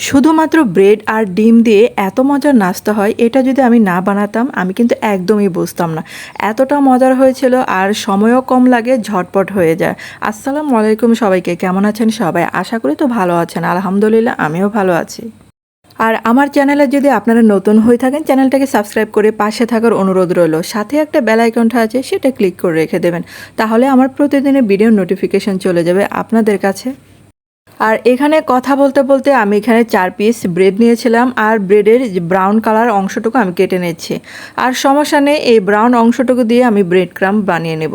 শুধুমাত্র ব্রেড আর ডিম দিয়ে এত মজার নাস্তা হয়, এটা যদি আমি না বানাতাম আমি কিন্তু একদমই বুঝতাম না। এতটা মজার হয়েছিল আর সময়ও কম লাগে, ঝটপট হয়ে যায়। আসসালামু আলাইকুম সবাইকে, কেমন আছেন সবাই? আশা করি তো ভালো আছেন। আলহামদুলিল্লাহ আমিও ভালো আছি। আর আমার চ্যানেলে যদি আপনারা নতুন হয়ে থাকেন, চ্যানেলটাকে সাবস্ক্রাইব করে পাশে থাকার অনুরোধ রইল। সাথে একটা বেল আইকনটা আছে, সেটা ক্লিক করে রেখে দেবেন। তাহলে আমার প্রতিদিনের ভিডিওর নোটিফিকেশন চলে যাবে আপনাদের কাছে। আর এখানে কথা বলতে বলতে আমি এখানে 4 পিস ব্রেড নিয়েছিলাম আর ব্রেডের ব্রাউন কালার অংশটুকু আমি কেটে নিচ্ছি। আর সমস্যা নেই, এই ব্রাউন অংশটুকু দিয়ে আমি ব্রেড ক্রাম্ব বানিয়ে নেব।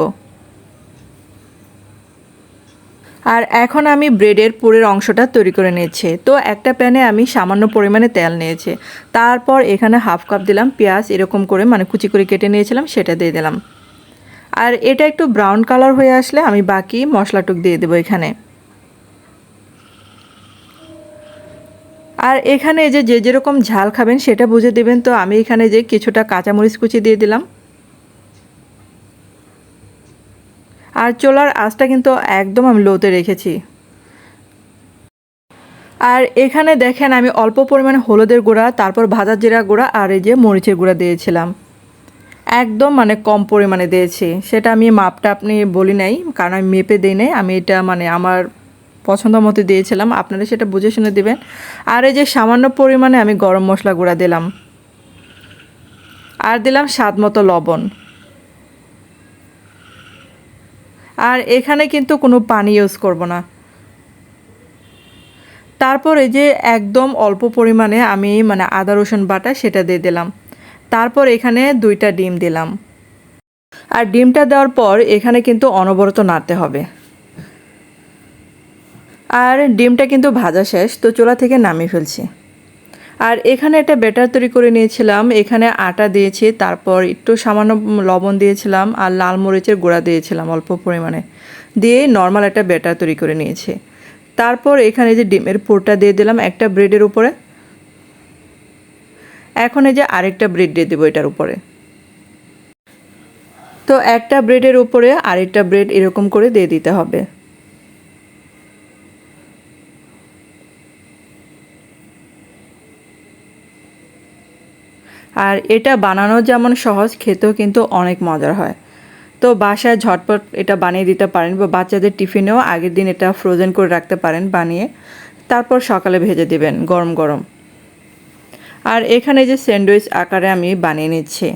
আর এখন আমি ব্রেডের পুরের অংশটা তৈরি করে নিয়েছি। তো একটা প্যানে আমি সামান্য পরিমাণে তেল নিয়েছি। তারপর এখানে হাফ কাপ দিলাম পেঁয়াজ, এরকম করে মানে কুচি করে কেটে নিয়েছিলাম, সেটা দিয়ে দিলাম। আর এটা একটু ব্রাউন কালার হয়ে আসলে আমি বাকি মশলাটুক দিয়ে দেবো এখানে। আর এখানে যে যেরকম ঝাল খাবেন সেটা বুঝে দেবেন। তো আমি এখানে যে কিছুটা কাঁচামরিচ কুচি দিয়ে দিলাম। আর চুলার আঁচটা কিন্তু একদম আমি লোতে রেখেছি। আর এখানে দেখেন আমি অল্প পরিমাণে হলুদের গুঁড়া, তারপর ভাজা জিরা গুঁড়া আর এই যে মরিচের গুঁড়া দিয়েছিলাম। একদম মানে কম পরিমাণে দিয়েছি, সেটা আমি মাপটা আপনি বলি নাই, কারণ আমি মেপে দিই নাই। আমি এটা মানে আমার পছন্দ মতো দিয়েছিলাম, আপনারা সেটা বুঝে শুনে দিবেন। আর এই যে সামান্য পরিমাণে আমি গরম মশলা গুঁড়া দিলাম, আর দিলাম স্বাদ মতো লবণ। আর এখানে কিন্তু কোনো পানি ইউজ করব না। তারপর এই যে একদম অল্প পরিমাণে আমি মানে আদা রসুন বাটা সেটা দিয়ে দিলাম। তারপর এখানে 2টা ডিম দিলাম। আর ডিমটা দেওয়ার পর এখানে কিন্তু অনবরত নাড়তে হবে। আর ডিমটা কিন্তু ভাজা শেষ, তো চুলা থেকে নামিয়ে ফেলছি। আর এখানে একটা ব্যাটার তৈরি করে নিয়েছিলাম। এখানে আটা দিয়েছি, তারপর একটু সামান্য লবণ দিয়েছিলাম আর লাল মরিচের গুঁড়া দিয়েছিলাম অল্প পরিমাণে, দিয়ে নর্মাল একটা ব্যাটার তৈরি করে নিয়েছি। তারপর এখানে যে ডিমের পুরটা দিয়ে দিলাম একটা ব্রেডের উপরে। এখন এই যে আরেকটা ব্রেড দিয়ে দেবো এটার উপরে। তো একটা ব্রেডের উপরে আরেকটা ব্রেড এরকম করে দিয়ে দিতে হবে। আর এটা বানানো যেমন সহজ, খেতেও কিন্তু অনেক মজার হয়। তো বাসায় ঝটপট এটা বানিয়ে দিতে পারেন, বা বাচ্চাদের টিফিনেও আগের দিন এটা ফ্রোজেন করে রাখতে পারেন বানিয়ে, তারপর সকালে ভেজে দিবেন গরম গরম। আর এখানে যে স্যান্ডউইচ আকারে আমি বানিয়ে নিচ্ছি।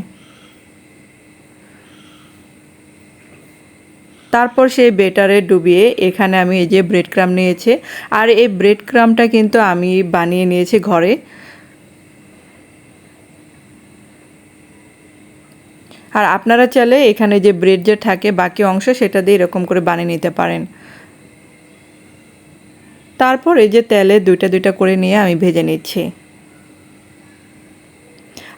তারপর সেই বেটারে ডুবিয়ে এখানে আমি এই যে ব্রেড ক্রাম্ব নিয়েছি। আর এই ব্রেড ক্রাম্বটা কিন্তু আমি বানিয়ে নিয়েছি ঘরে। আর আপনারা চাইলে এখানে যে ব্রেড যে থাকে বাকি অংশ, সেটা দিয়ে এরকম করে বানিয়ে নিতে পারেন। তারপর এই যে তেলে 2টা করে নিয়ে আমি ভেজে নিচ্ছি।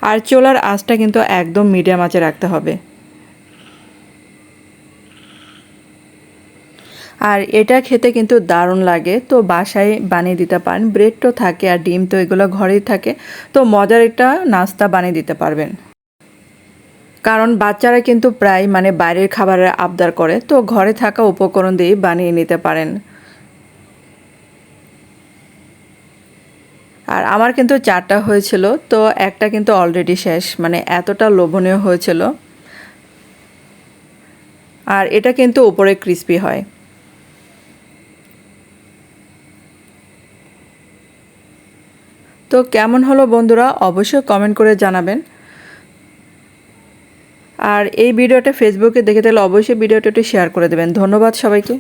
আর চুলার আঁচটা কিন্তু একদম মিডিয়াম আঁচে রাখতে হবে। আর এটা খেতে কিন্তু দারুণ লাগে, তো বাসায় বানিয়ে দিতে পারেন। ব্রেড তো থাকে আর ডিম তো এগুলো ঘরেই থাকে, তো মজার একটা নাস্তা বানিয়ে দিতে পারবেন। কারণ বাচ্চারা কিন্তু প্রায় মানে বাইরের খাবারের আবদার করে, তো ঘরে থাকা উপকরণ দিয়ে বানিয়ে নিতে পারেন। আর আমার কিন্তু 4টা হয়েছিল, তো একটা কিন্তু অলরেডি শেষ, মানে এতটা লোভনীয় হয়েছিল। আর এটা কিন্তু উপরে ক্রিস্পি হয়। তো কেমন হলো বন্ধুরা, অবশ্যই কমেন্ট করে জানাবেন। আর এই ভিডিওটা ফেসবুকে দেখে থাকলে অবশ্যই ভিডিওটা একটু শেয়ার করে দেবেন। ধন্যবাদ সবাইকে।